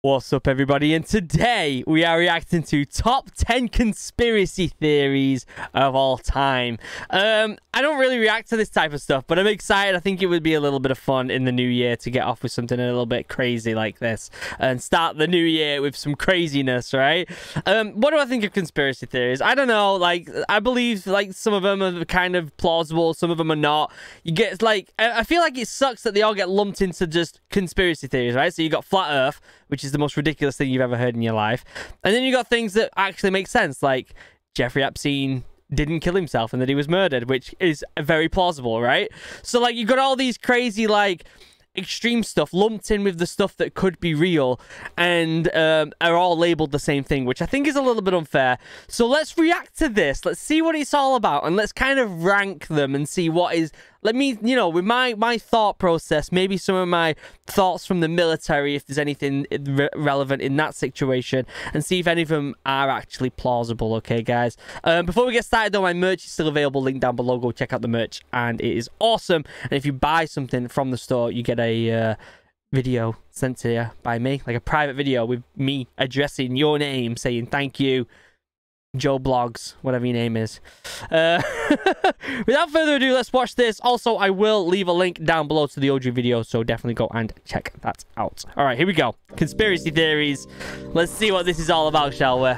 What's up, everybody? And today we are reacting to top 10 conspiracy theories of all time. I don't really react to this type of stuff, but I'm excited. I think it would be a little bit of fun in the new year to get off with something a little bit crazy like this and start the new year with some craziness, right? What do I think of conspiracy theories? I don't know. Like, I believe like some of them are kind of plausible, some of them are not. You get like, I feel like it sucks that they all get lumped into just conspiracy theories, right? So you got flat Earth, which is the most ridiculous thing you've ever heard in your life. And then you got things that actually make sense, like Jeffrey Epstein didn't kill himself and that he was murdered, which is very plausible, right? So, like, you got all these crazy, like, extreme stuff lumped in with the stuff that could be real and are all labeled the same thing, which I think is a little bit unfair. So let's react to this. Let's see what it's all about, and let's kind of rank them and see what is... Let me, you know, with my thought process, maybe some of my thoughts from the military, if there's anything relevant in that situation, and see if any of them are actually plausible, okay, guys? Before we get started, though, my merch is still available. Link down below. Go check out the merch, and it is awesome. And if you buy something from the store, you get a video sent to you by me, like a private video with me addressing your name, saying thank you, Joe Blogs, whatever your name is. Without further ado, let's watch this. Also, I will leave a link down below to the OG video, so definitely go and check that out. All right, here we go. Conspiracy theories. Let's see what this is all about, shall we?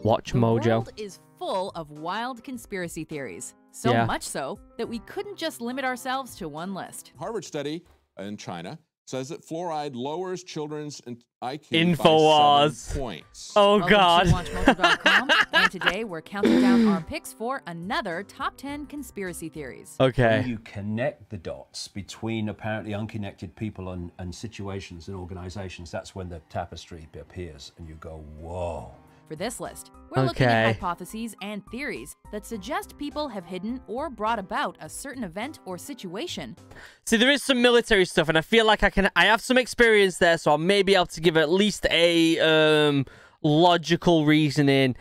Watch Mojo. The world is full of wild conspiracy theories. So much so that we couldn't just limit ourselves to one list. Harvard study in China says that fluoride lowers children's IQ by 7 points. Oh, God. WatchMojo.com, and today we're counting down our picks for another top 10 conspiracy theories. Okay. When you connect the dots between apparently unconnected people and situations and organizations, that's when the tapestry appears and you go, whoa. For this list, we're looking at hypotheses and theories that suggest people have hidden or brought about a certain event or situation. See, there is some military stuff, and I feel like I have some experience there, so I may be able to give at least a logical reasoning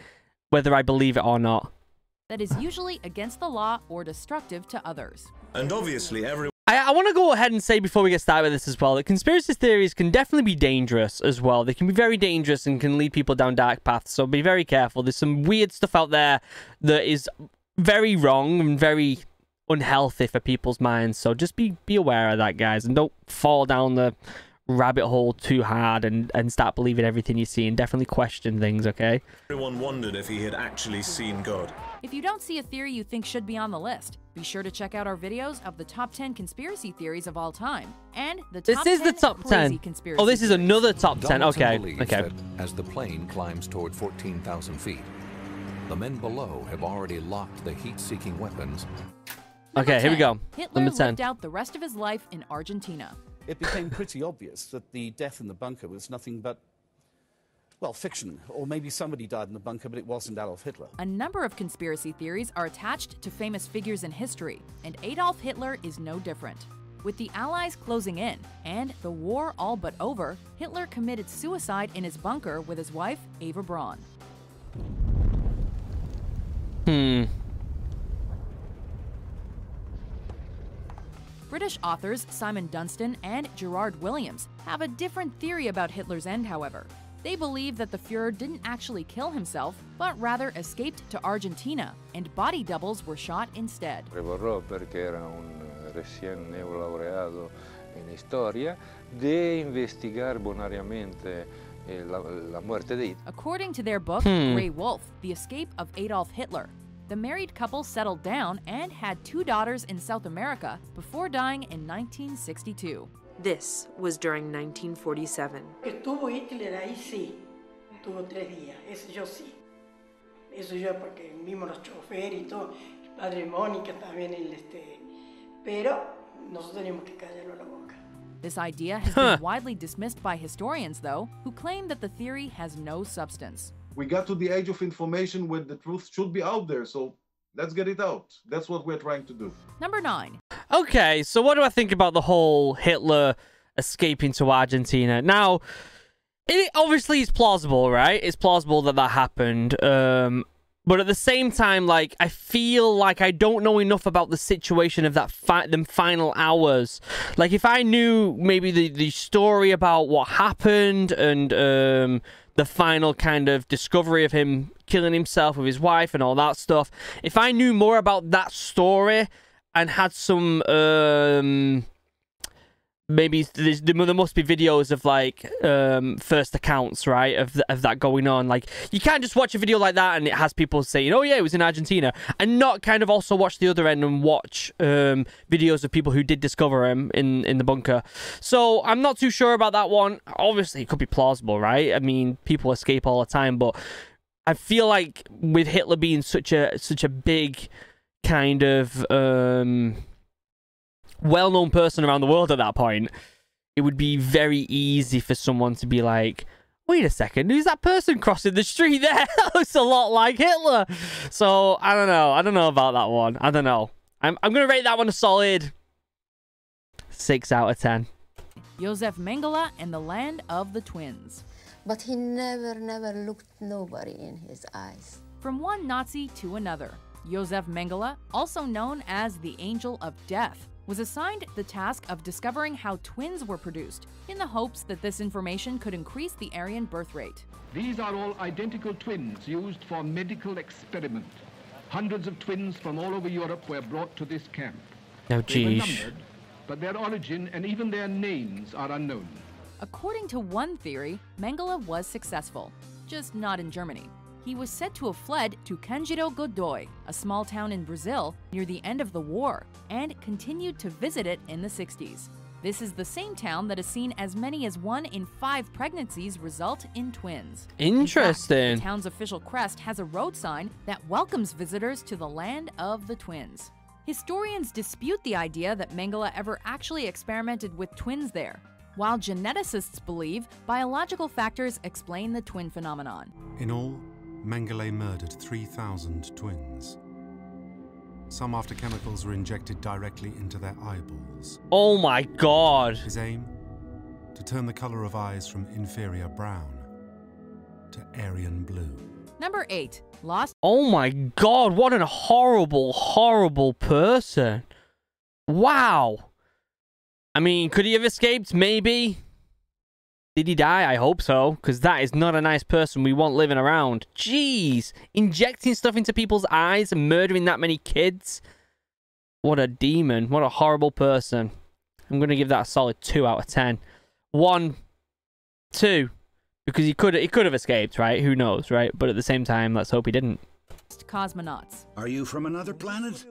whether I believe it or not. That is usually against the law or destructive to others. And obviously everyone... I want to go ahead and say before we get started with this as well that conspiracy theories can definitely be dangerous as well. They can be very dangerous and can lead people down dark paths, so be very careful. There's some weird stuff out there that is very wrong and very unhealthy for people's minds, so just be aware of that, guys, and don't fall down the rabbit hole too hard and start believing everything you see, and definitely question things, okay? Everyone wondered if he had actually seen God. If you don't see a theory you think should be on the list, be sure to check out our videos of the top 10 conspiracy theories of all time and the top 10 This is the top 10. Conspiracy Oh, this is another top 10. Okay. Okay. That as the plane climbs toward 14,000 feet, the men below have already locked the heat-seeking weapons. Okay, here we go. Hitler Number 10. lived out the rest of his life in Argentina. It became pretty obvious that the death in the bunker was nothing but, well, fiction. Or maybe somebody died in the bunker, but it wasn't Adolf Hitler. A number of conspiracy theories are attached to famous figures in history, and Adolf Hitler is no different. With the Allies closing in and the war all but over, Hitler committed suicide in his bunker with his wife, Eva Braun. British authors Simon Dunstan and Gerard Williams have a different theory about Hitler's end, however. They believe that the Fuhrer didn't actually kill himself, but rather escaped to Argentina, and body doubles were shot instead. Prevorrò, perché era un recién neolaureado en historia, de investigar bonariamente la muerte de Hitler. According to their book, Grey Wolf, The Escape of Adolf Hitler, the married couple settled down and had 2 daughters in South America before dying in 1962. This was during 1947. Estuvo Hitler ahí, sí. Tuvo 3 días. Eso yo sí. Eso yo porque vimos los choferes y todo. El padre Mónica también, pero nosotros tenemos que callarlo la boca. This idea has been widely dismissed by historians, though, who claim that the theory has no substance. We got to the age of information where the truth should be out there, so let's get it out. That's what we're trying to do. Number 9. Okay, so what do I think about the whole Hitler escaping to Argentina? Now, it obviously is plausible, right? It's plausible that that happened. But at the same time, like, I feel like I don't know enough about the situation of that them final hours. Like, if I knew maybe the story about what happened and the final kind of discovery of him killing himself with his wife and all that stuff, if I knew more about that story and had some maybe there must be videos of like first accounts, right, of that going on. Like, you can't just watch a video like that and it has people saying, oh yeah, it was in Argentina, and not kind of also watch the other end and watch videos of people who did discover him in the bunker. So I'm not too sure about that one. Obviously it could be plausible, right? I mean, people escape all the time, but I feel like with Hitler being such a big kind of well-known person around the world at that point, it would be very easy for someone to be like, wait a second, who's that person crossing the street there? That looks a lot like Hitler. So I don't know about that one. I don't know. I'm gonna rate that one a solid 6 out of 10. Josef Mengele and the Land of the Twins. But he never looked nobody in his eyes. From one Nazi to another, Josef Mengele, also known as the Angel of Death, was assigned the task of discovering how twins were produced, in the hopes that this information could increase the Aryan birth rate. These are all identical twins used for medical experiment. Hundreds of twins from all over Europe were brought to this camp. Oh, They were geez. numbered, but their origin and even their names are unknown. According to one theory, Mengele was successful, just not in Germany. He was said to have fled to Candido Godoy, a small town in Brazil near the end of the war, and continued to visit it in the 60s. This is the same town that has seen as many as 1 in 5 pregnancies result in twins. Interesting. In fact, the town's official crest has a road sign that welcomes visitors to the land of the twins. Historians dispute the idea that Mengele ever actually experimented with twins there, while geneticists believe biological factors explain the twin phenomenon. In all, Mengele murdered 3,000 twins. Some after chemicals were injected directly into their eyeballs. Oh my god. His aim? To turn the color of eyes from inferior brown to Aryan blue. Number 8. Lost. Oh my god, what a horrible, horrible person. Wow. I mean, could he have escaped? Maybe. Did he die? I hope so, because that is not a nice person we want living around. Jeez. Injecting stuff into people's eyes and murdering that many kids. What a demon. What a horrible person. I'm going to give that a solid 2 out of 10. 1, 2. Because he could have escaped, right? Who knows, right? But at the same time, let's hope he didn't. Cosmonauts. Are you from another planet?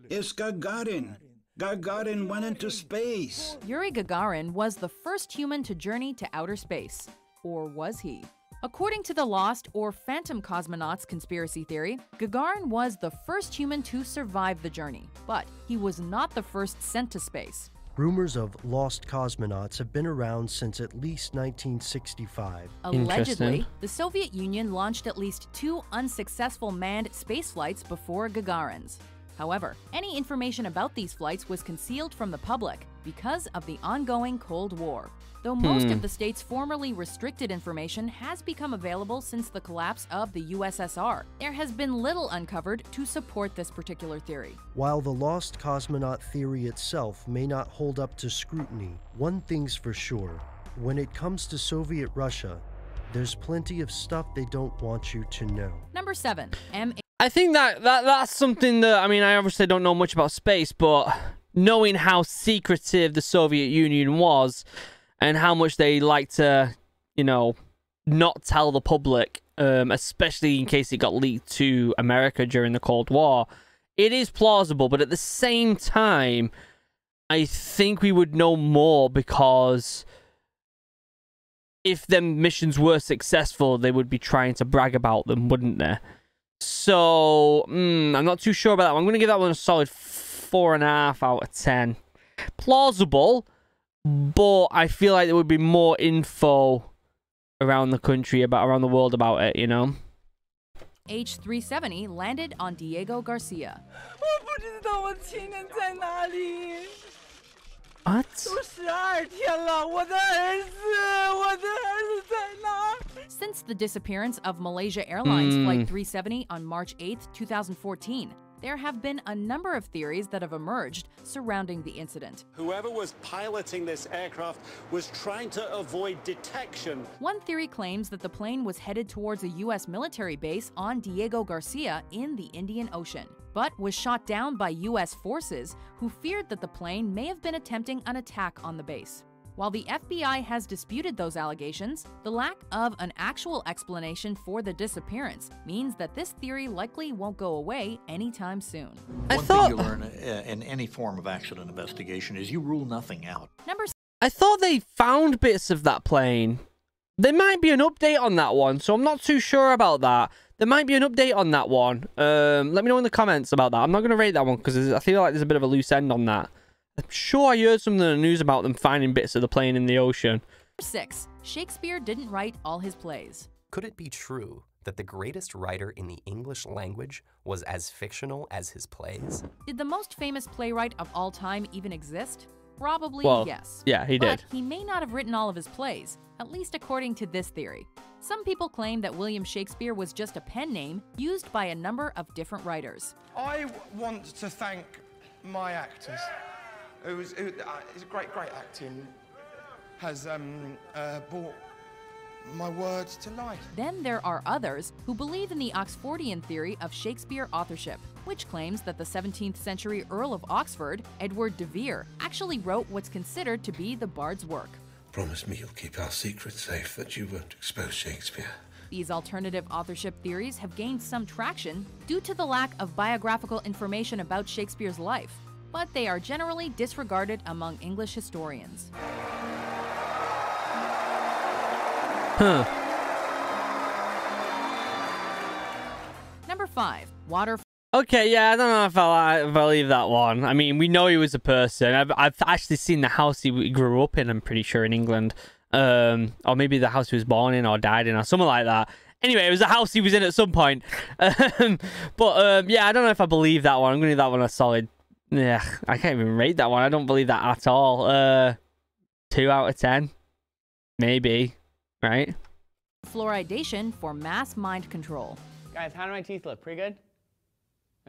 It's Gagarin. Gagarin went into space. Yuri Gagarin was the first human to journey to outer space. Or was he? According to the Lost or Phantom Cosmonauts conspiracy theory, Gagarin was the first human to survive the journey, but he was not the first sent to space. Rumors of lost cosmonauts have been around since at least 1965. Allegedly, the Soviet Union launched at least 2 unsuccessful manned space flights before Gagarin's. However, any information about these flights was concealed from the public because of the ongoing Cold War. Though most of the state's formerly restricted information has become available since the collapse of the USSR, there has been little uncovered to support this particular theory. While the lost cosmonaut theory itself may not hold up to scrutiny, one thing's for sure: when it comes to Soviet Russia, there's plenty of stuff they don't want you to know. Number 7. I think that's something that, I mean, I obviously don't know much about space, but knowing how secretive the Soviet Union was and how much they like to, you know, not tell the public, especially in case it got leaked to America during the Cold War, it is plausible. But at the same time, I think we would know more, because if them missions were successful, they would be trying to brag about them, wouldn't they? So, I'm not too sure about that one. I'm going to give that one a solid 4.5 out of 10. Plausible, but I feel like there would be more info around the country, around the world about it, you know? H-370 landed on Diego Garcia. What? Since Since the disappearance of Malaysia Airlines Flight 370 on March 8, 2014, there have been a number of theories that have emerged surrounding the incident. Whoever was piloting this aircraft was trying to avoid detection. One theory claims that the plane was headed towards a U.S. military base on Diego Garcia in the Indian Ocean, but was shot down by U.S. forces who feared that the plane may have been attempting an attack on the base. While the FBI has disputed those allegations, the lack of an actual explanation for the disappearance means that this theory likely won't go away anytime soon. One thing you learn in any form of accident investigation is you rule nothing out. I thought they found bits of that plane. There might be an update on that one, so I'm not too sure about that. There might be an update on that one. Let me know in the comments about that. I'm not going to rate that one because I feel like there's a bit of a loose end on that. I'm sure I heard something in the news about them finding bits of the plane in the ocean. 6. Shakespeare didn't write all his plays. Could it be true that the greatest writer in the English language was as fictional as his plays? Did the most famous playwright of all time even exist? Probably yes. Yeah, he did. But he may not have written all of his plays, at least according to this theory. Some people claim that William Shakespeare was just a pen name used by a number of different writers. I want to thank my actors. It's great acting has brought my words to life. Then there are others who believe in the Oxfordian theory of Shakespeare authorship, which claims that the 17th century Earl of Oxford, Edward de Vere, actually wrote what's considered to be the Bard's work. Promise me you'll keep our secret safe, that you won't expose Shakespeare. These alternative authorship theories have gained some traction due to the lack of biographical information about Shakespeare's life, but they are generally disregarded among English historians. Number 5. Water. Okay, yeah, I don't know if I believe that one. I mean, we know he was a person. I've actually seen the house he grew up in, I'm pretty sure, in England. Or maybe the house he was born in or died in or something like that. Anyway, it was a house he was in at some point. Yeah, I don't know if I believe that one. I'm going to give that one a solid... Yeah, I can't even rate that one. I don't believe that at all. 2 out of 10. Maybe. Right? Fluoridation for mass mind control. Guys, how do my teeth look? Pretty good?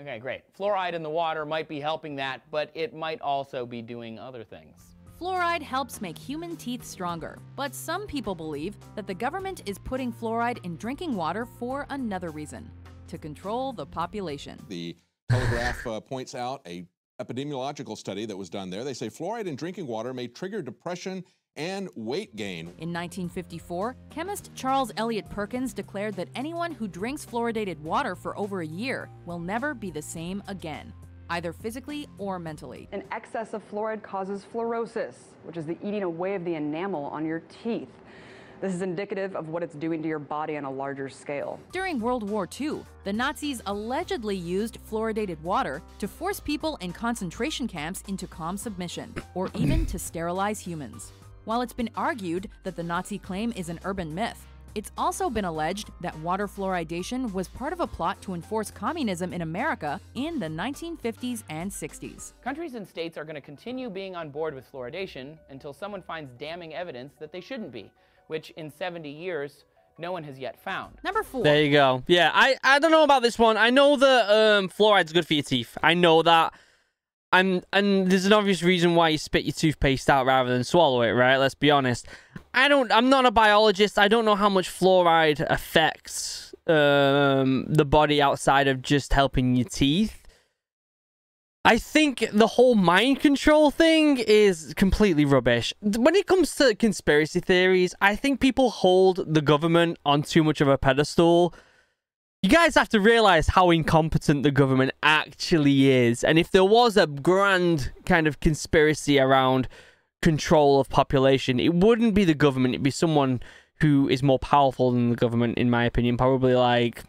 Okay, great. Fluoride in the water might be helping that, but it might also be doing other things. Fluoride helps make human teeth stronger, but some people believe that the government is putting fluoride in drinking water for another reason: to control the population. The Telegraph points out a epidemiological study that was done there. They say fluoride in drinking water may trigger depression and weight gain. In 1954, chemist Charles Eliot Perkins declared that anyone who drinks fluoridated water for over a year will never be the same again, either physically or mentally. An excess of fluoride causes fluorosis, which is the eating away of the enamel on your teeth. This is indicative of what it's doing to your body on a larger scale. During World War II, the Nazis allegedly used fluoridated water to force people in concentration camps into calm submission, or even to sterilize humans. While it's been argued that the Nazi claim is an urban myth, it's also been alleged that water fluoridation was part of a plot to enforce communism in America in the 1950s and 60s. Countries and states are going to continue being on board with fluoridation until someone finds damning evidence that they shouldn't be, which in 70 years, no one has yet found. Number 4. There you go. Yeah, I don't know about this one. I know that fluoride's good for your teeth. I know that. And there's an obvious reason why you spit your toothpaste out rather than swallow it, right? Let's be honest. I'm not a biologist. I don't know how much fluoride affects the body outside of just helping your teeth. I think the whole mind control thing is completely rubbish. When it comes to conspiracy theories, I think people hold the government on too much of a pedestal. You guys have to realize how incompetent the government actually is. And if there was a grand kind of conspiracy around control of population, it wouldn't be the government. It'd be someone who is more powerful than the government, in my opinion. Probably like,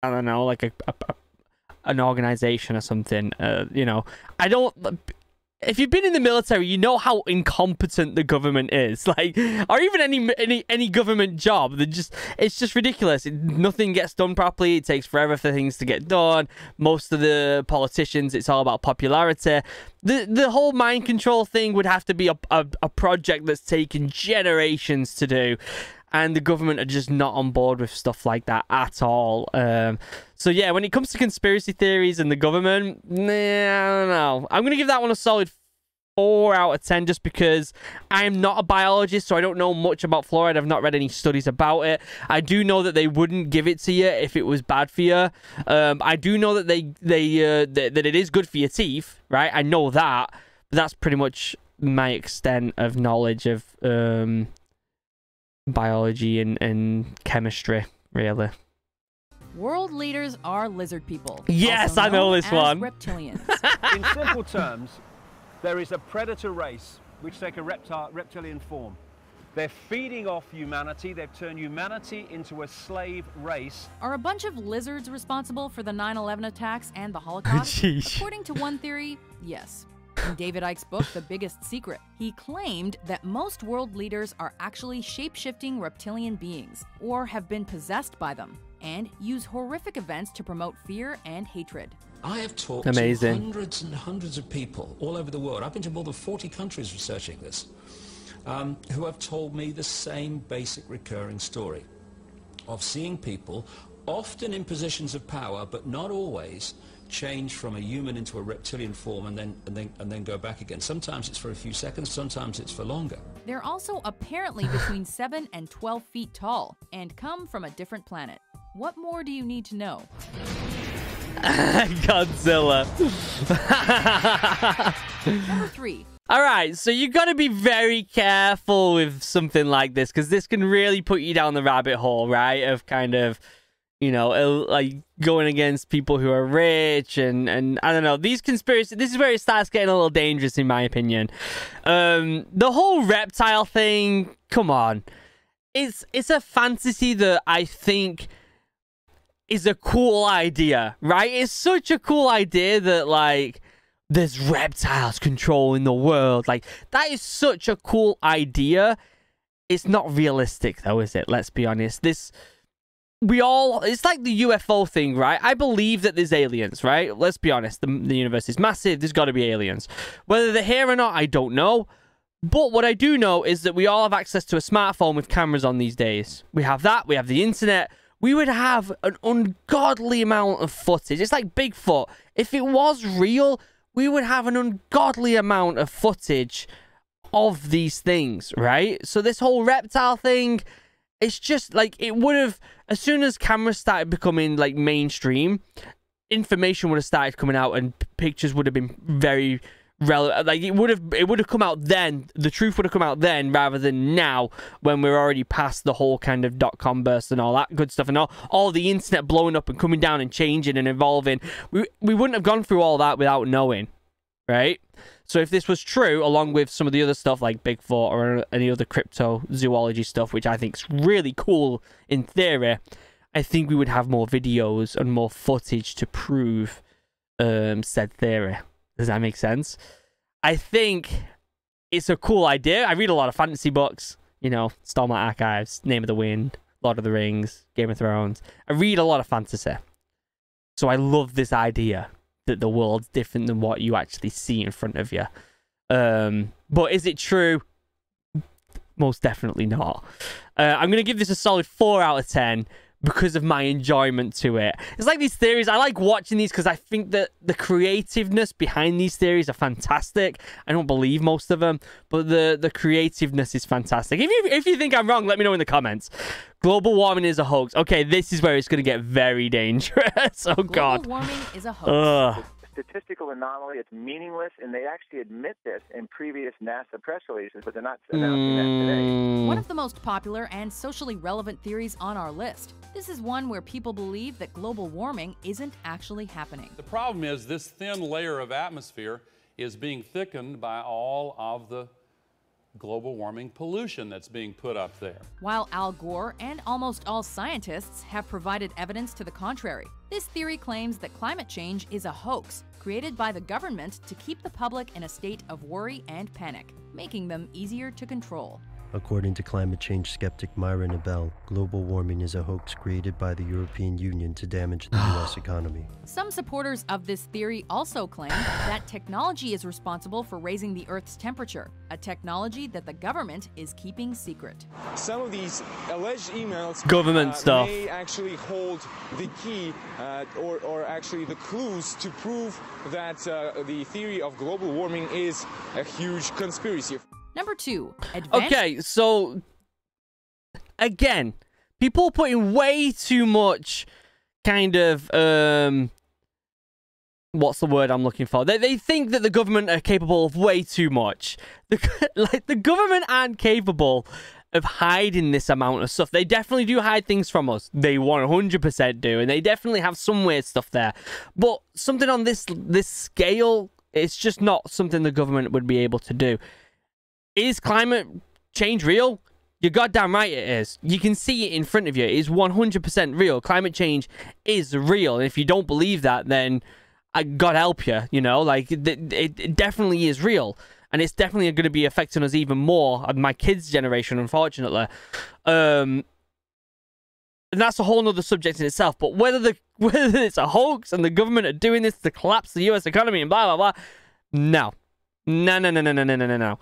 I don't know, like an organization or something. You know, if you've been in the military, you know how incompetent the government is. Like, or even any government job. It's just ridiculous. Nothing gets done properly. It takes forever for things to get done. Most of the politicians, it's all about popularity. The whole mind control thing would have to be a project that's taken generations to do. and the government are just not on board with stuff like that at all. So yeah, when it comes to conspiracy theories and the government, I don't know. I'm going to give that one a solid 4 out of 10 just because I am not a biologist, so I don't know much about fluoride. I've not read any studies about it. I do know that they wouldn't give it to you if it was bad for you. I do know that that it is good for your teeth, right? I know that, but that's pretty much my extent of knowledge of biology and chemistry, really. World leaders are lizard people. Yes, also I know known this as one. Reptilians. In simple terms, there is a predator race which take a reptilian form. They're feeding off humanity. They've turned humanity into a slave race. Are a bunch of lizards responsible for the 9/11 attacks and the Holocaust? According to one theory, yes. In David Icke's book, The Biggest Secret, he claimed that most world leaders are actually shape-shifting reptilian beings, or have been possessed by them, and use horrific events to promote fear and hatred. I have talked to hundreds and hundreds of people all over the world. I've been to more than 40 countries researching this, who have told me the same basic recurring story of seeing people, often in positions of power, but not always, change from a human into a reptilian form and then go back again. Sometimes it's for a few seconds, sometimes it's for longer. They're also apparently between 7 and 12 feet tall and come from a different planet. What more do you need to know? Godzilla. Number 3. All right, so you got to be very careful with something like this because this can really put you down the rabbit hole, right? Of kind of, you know, like going against people who are rich and I don't know. These conspiracies, this is where it starts getting a little dangerous in my opinion. The whole reptile thing, come on. It's a fantasy that I think is a cool idea, right? It's such a cool idea that, like, there's reptiles controlling the world. Like, that is such a cool idea. It's not realistic, though, is it? Let's be honest. It's like the UFO thing, right? I believe that there's aliens, right? Let's be honest. The universe is massive. There's got to be aliens. Whether they're here or not, I don't know. But what I do know is that we all have access to a smartphone with cameras on these days. We have that. We have the internet. We would have an ungodly amount of footage. It's like Bigfoot. If it was real, we would have an ungodly amount of footage of these things, right? So this whole reptile thing, it's just like, it would have, as soon as cameras started becoming like mainstream, information would have started coming out and pictures would have been very relevant. Like, it would have come out then. The truth would have come out then rather than now when we're already past the whole kind of .com burst and all that good stuff and all the internet blowing up and coming down and changing and evolving. We wouldn't have gone through all that without knowing, right? So if this was true, along with some of the other stuff like Bigfoot or any other cryptozoology stuff, which I think is really cool in theory, I think we would have more videos and more footage to prove said theory. Does that make sense? I think it's a cool idea. I read a lot of fantasy books, you know, Stormlight Archives, Name of the Wind, Lord of the Rings, Game of Thrones. I read a lot of fantasy. So I love this idea that the world's different than what you actually see in front of you. But is it true? Most definitely not. I'm going to give this a solid 4 out of 10 because of my enjoyment to it. It's like these theories. I like watching these because I think that the creativeness behind these theories are fantastic. I don't believe most of them, but the creativeness is fantastic. If you think I'm wrong, let me know in the comments. Global warming is a hoax. Okay, this is where it's going to get very dangerous. Oh, God. Global warming is a hoax. Statistical anomaly. It's meaningless, and they actually admit this in previous NASA press releases, but they're not announcing that today. One of the most popular and socially relevant theories on our list. This is one where people believe that global warming isn't actually happening. The problem is this thin layer of atmosphere is being thickened by all of the global warming pollution that's being put up there. While Al Gore and almost all scientists have provided evidence to the contrary, this theory claims that climate change is a hoax created by the government to keep the public in a state of worry and panic, making them easier to control. According to climate change skeptic Myra Nabel, global warming is a hoax created by the European Union to damage the U.S. economy. Some supporters of this theory also claim that technology is responsible for raising the Earth's temperature, a technology that the government is keeping secret. Some of these alleged emails government stuff may actually hold the key or actually the clues to prove that the theory of global warming is a huge conspiracy. Number 2. Okay, so again, people putting way too much kind of what's the word I'm looking for? They think that the government are capable of way too much. The government aren't capable of hiding this amount of stuff. They definitely do hide things from us. They 100% do, and they definitely have some weird stuff there. But something on this scale, it's just not something the government would be able to do. Is climate change real? You're goddamn right it is. You can see it in front of you. It is 100% real. Climate change is real. And if you don't believe that, then God help you, you know? Like, it definitely is real. And it's definitely going to be affecting us even more, my kids' generation, unfortunately. And that's a whole nother subject in itself. But whether it's a hoax and the government are doing this to collapse the US economy and blah, blah, blah, no. No.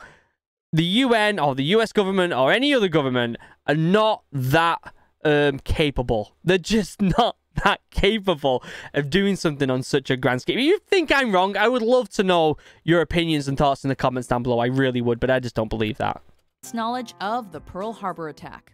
The UN or the US government or any other government are not that capable. They're just not that capable of doing something on such a grand scale. If you think I'm wrong, I would love to know your opinions and thoughts in the comments down below. I really would, but I just don't believe that. Knowledge of the Pearl Harbor attack.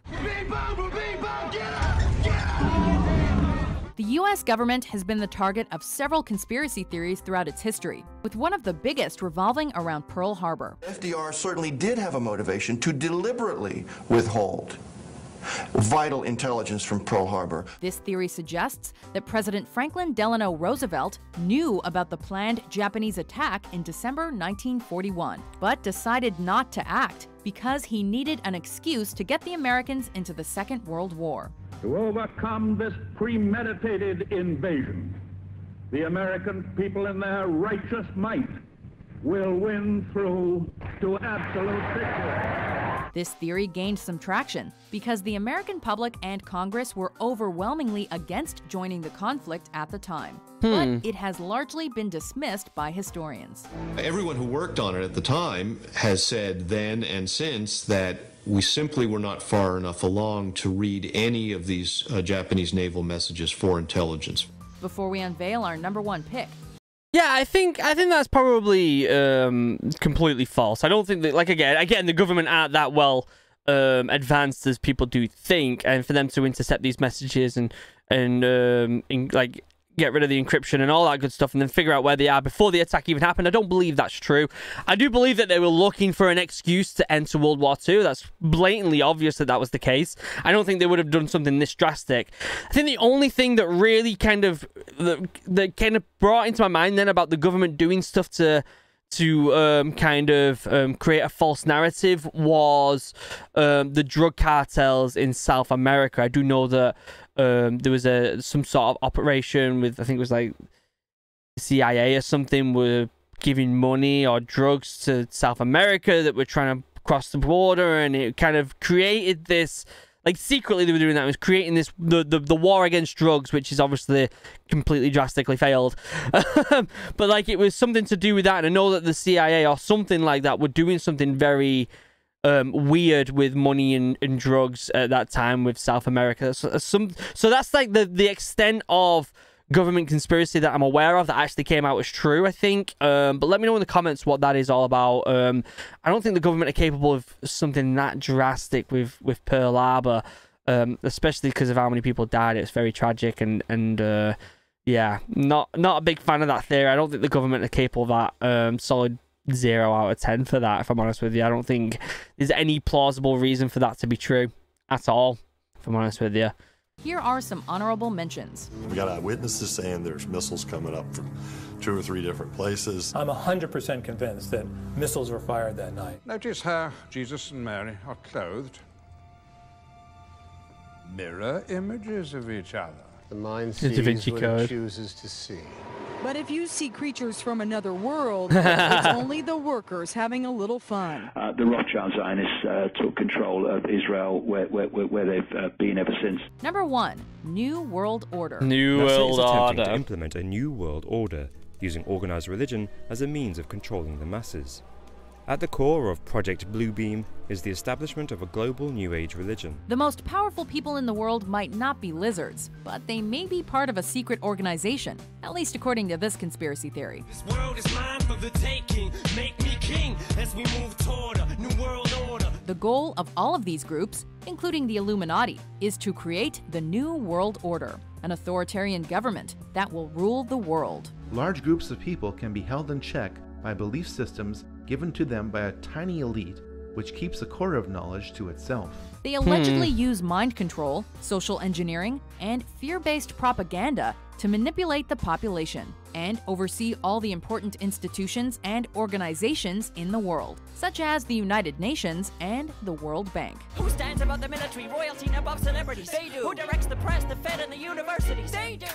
The U.S. government has been the target of several conspiracy theories throughout its history, with one of the biggest revolving around Pearl Harbor. FDR certainly did have a motivation to deliberately withhold vital intelligence from Pearl Harbor. This theory suggests that President Franklin Delano Roosevelt knew about the planned Japanese attack in December 1941, but decided not to act because he needed an excuse to get the Americans into the Second World War. To overcome this premeditated invasion, the American people in their righteous might will win through to absolute victory. This theory gained some traction because the American public and Congress were overwhelmingly against joining the conflict at the time. But it has largely been dismissed by historians. Everyone who worked on it at the time has said then and since that we simply were not far enough along to read any of these Japanese naval messages for intelligence. Before we unveil our #1 pick. Yeah, I think that's probably completely false. I don't think that, like, again, the government aren't that well advanced as people do think, and for them to intercept these messages and like get rid of the encryption and all that good stuff and then figure out where they are before the attack even happened, I don't believe that's true. I do believe that they were looking for an excuse to enter World War II. That's blatantly obvious that was the case. I don't think they would have done something this drastic. I think the only thing that really kind of that kind of brought into my mind then about the government doing stuff to create a false narrative was the drug cartels in South America. I do know that there was some sort of operation with, I think it was like CIA or something, were giving money or drugs to South America that were trying to cross the border, and it kind of created this, like, secretly they were doing that. It was creating this the war against drugs, which is obviously completely drastically failed. But like, it was something to do with that, and I know that the CIA or something like that were doing something very weird with money and drugs at that time with South America. So that's like the extent of government conspiracy that I'm aware of that actually came out as true, I think. But let me know in the comments what that is all about. I don't think the government are capable of something that drastic with Pearl Harbor, especially because of how many people died. It's very tragic, and yeah, not a big fan of that theory. I don't think the government are capable of that. Solid 0 out of 10 for that, if I'm honest with you. I don't think there's any plausible reason for that to be true at all, if I'm honest with you. Here are some honorable mentions. We got eyewitnesses saying there's missiles coming up from 2 or 3 different places. I'm 100% convinced that missiles were fired that night. Notice how Jesus and Mary are clothed. Mirror images of each other. The mind sees what it chooses to see. But if you see creatures from another world, it's only the workers having a little fun. The Rothschild Zionists took control of Israel, where they've been ever since. Number 1. New World Order. New NASA World is attempting Order. to implement a new world order, using organized religion as a means of controlling the masses. At the core of Project Bluebeam is the establishment of a global New Age religion. The most powerful people in the world might not be lizards, but they may be part of a secret organization, at least according to this conspiracy theory. This world is mine for the taking. Make me king as we move toward a new world order. The goal of all of these groups, including the Illuminati, is to create the New World Order, an authoritarian government that will rule the world. Large groups of people can be held in check by belief systems given to them by a tiny elite, which keeps the core of knowledge to itself. They allegedly use mind control, social engineering, and fear-based propaganda to manipulate the population and oversee all the important institutions and organizations in the world, such as the United Nations and the World Bank. Who stands above the military, royalty, and above celebrities? They do. Who directs the press, the Fed, and the universities? They do.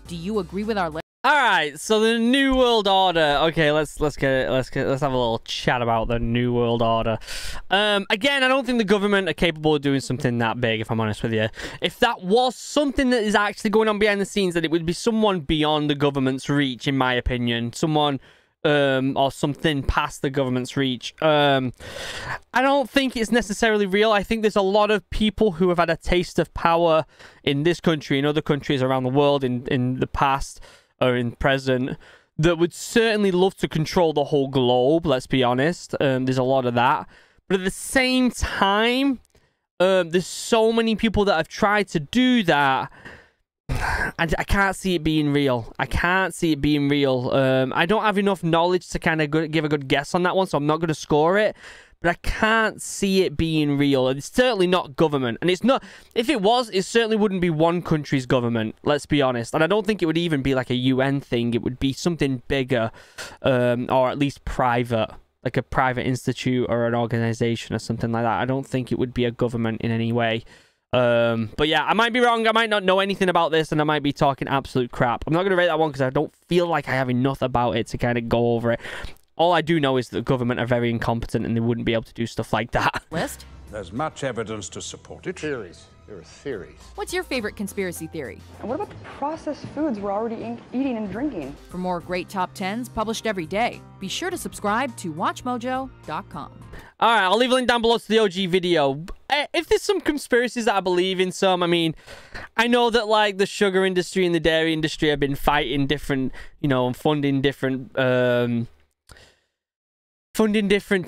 Do you agree with our list? All right, so the New World Order. Okay, let's have a little chat about the New World Order. Again, I don't think the government are capable of doing something that big, if I'm honest with you. If that was something that is actually going on behind the scenes, then it would be someone beyond the government's reach, in my opinion. Someone or something past the government's reach. I don't think it's necessarily real. I think there's a lot of people who have had a taste of power in this country and other countries around the world in the past or in present that would certainly love to control the whole globe, let's be honest. There's a lot of that. But at the same time, there's so many people that have tried to do that. I can't see it being real. I can't see it being real. I don't have enough knowledge to kind of give a good guess on that one, so I'm not going to score it. But I can't see it being real. It's certainly not government. And it's not... If it was, it certainly wouldn't be one country's government, let's be honest. And I don't think it would even be like a UN thing. It would be something bigger, or at least private, like a private institute or an organization or something like that. I don't think it would be a government in any way. But yeah, I might be wrong. I might not know anything about this, and I might be talking absolute crap. I'm not going to rate that one because I don't feel like I have enough about it to kind of go over it. All I do know is that the government are very incompetent and they wouldn't be able to do stuff like that. List? There's much evidence to support it. Theories. There are theories. What's your favorite conspiracy theory? And what about the processed foods we're already eating and drinking? For more great top 10s published every day, be sure to subscribe to WatchMojo.com. All right, I'll leave a link down below to the OG video. If there's some conspiracies that I believe in, I mean, I know that like the sugar industry and the dairy industry have been fighting different, you know, and funding different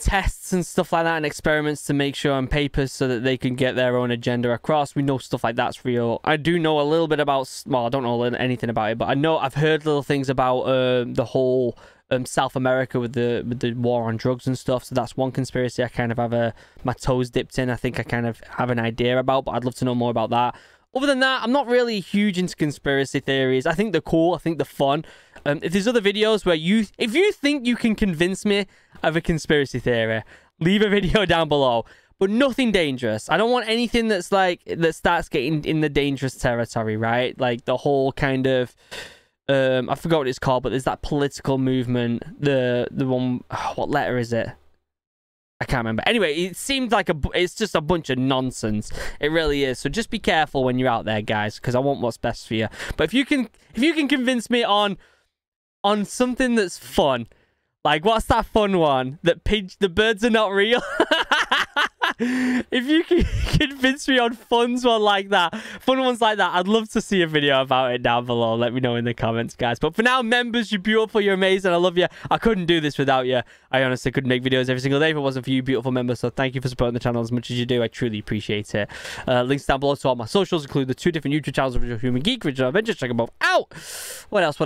tests and stuff like that and experiments to make sure on papers so that they can get their own agenda across. We know stuff like that's real. I do know a little bit about, well, I don't know anything about it, but I know I've heard little things about the whole South America with the war on drugs and stuff. So that's one conspiracy I kind of have my toes dipped in. I think I kind of have an idea about, but I'd love to know more about that. Other than that, I'm not really huge into conspiracy theories. I think they're cool. I think they're fun. If there's other videos where if you think you can convince me of a conspiracy theory, leave a video down below. But nothing dangerous. I don't want anything that's like, that starts getting in the dangerous territory, right? Like the whole kind of, I forgot what it's called, but there's that political movement. The one, what letter is it? I can't remember. Anyway, it seemed like it's just a bunch of nonsense. It really is. So just be careful when you're out there, guys, because I want what's best for you. But if you can convince me on something that's fun, like what's that fun one that the birds are not real? If you can convince me on fun ones like that, I'd love to see a video about it down below. Let me know in the comments, guys. But for now, members, you're beautiful, you're amazing, I love you. I couldn't do this without you. I honestly couldn't make videos every single day if it wasn't for you beautiful members. So thank you for supporting the channel as much as you do. I truly appreciate it. Links down below to all my socials, include the 2 different YouTube channels, OriginalHuman Geek, OriginalAdventures. Check them both out. What else?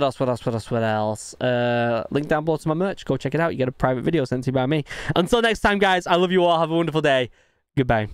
Link down below to my merch. Go check it out. You get a private video sent to you by me. Until next time, guys, I love you all. Have a wonderful day. Goodbye.